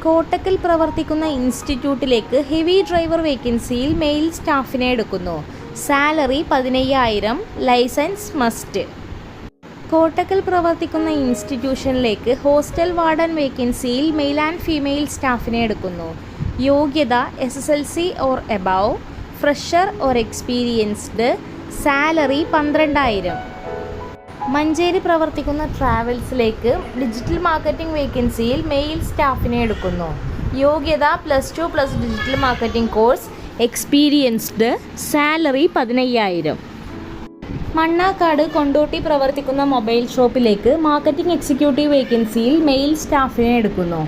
കോട്ടക്കൽ പ്രവർത്തിക്കുന്ന ഇൻസ്റ്റിറ്റ്യൂട്ടിലേക്ക് heavy driver വേക്കൻസിയിൽ മെയിൽ സ്റ്റാഫിനെ എടുക്കുന്നു. സാലറി 15,000. Licence must. കോട്ടക്കൽ പ്രവർത്തിക്കുന്ന ഇൻസ്റ്റിറ്റ്യൂഷനിലേക്ക് ഹോസ്റ്റൽ വാർഡൻ വേക്കൻസിയിൽ മെയിൽ ആൻഡ് ഫീമെയിൽ സ്റ്റാഫിനെ എടുക്കുന്നു. യോഗ്യത SSLC or above. Fresher or experienced. Salary 12,000. Manjeri പ്രവർത്തിക്കുന്ന ട്രാവൽസിലേക്ക് ഡിജിറ്റൽ മാർക്കറ്റിംഗ് വേക്കൻസിയിൽ മെയിൽ സ്റ്റാഫിനെ എടുക്കുന്നു. യോഗ്യത +2 + digital marketing course. Experienced. Salary 15,000. Mannakkad Kondotty പ്രവർത്തിക്കുന്ന മൊബൈൽ ഷോപ്പിലേക്ക് മാർക്കറ്റിംഗ് എക്സിക്യൂട്ടീവ് വേക്കൻസിയിൽ മെയിൽ സ്റ്റാഫിനെ എടുക്കുന്നു.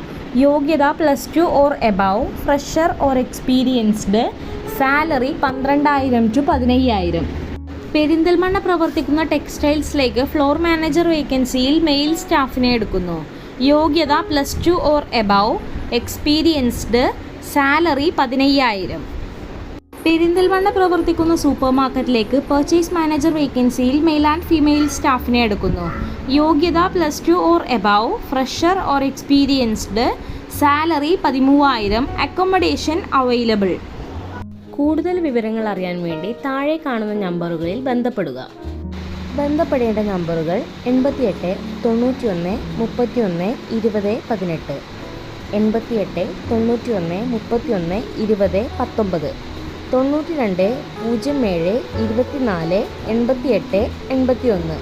യോഗ്യത +2 or above. Fresher or experienced. Salary 12,000 to 15,000. Perinthalmanna പ്രവർത്തിക്കുന്ന ടെക്സ്റ്റൈൽസിലേക്ക് ഫ്ലോർ മാനേജർ വേക്കൻസിയിൽ മെയിൽ സ്റ്റാഫിനെ എടുക്കുന്നു. യോഗ്യത +2 or above. Experienced. Salary 15,000. Perinthalmanna പ്രവർത്തിക്കുന്ന സൂപ്പർ മാർക്കറ്റിലേക്ക് പർച്ചേസ് മാനേജർ വേക്കൻസിയിൽ മെയിൽ ആൻഡ് ഫീമെയിൽ സ്റ്റാഫിനെ എടുക്കുന്നു. യോഗ്യത +2 or above. Fresher or experienced. Salary 13,000. Accommodation available. കൂടുതൽ വിവരങ്ങൾ അറിയാൻ വേണ്ടി താഴെ കാണുന്ന നമ്പറുകളിൽ ബന്ധപ്പെടുക. ബന്ധപ്പെടേണ്ട നമ്പറുകൾ 88 91 31 20 18, 88 91 31 20 19, 92 07 24 88 81.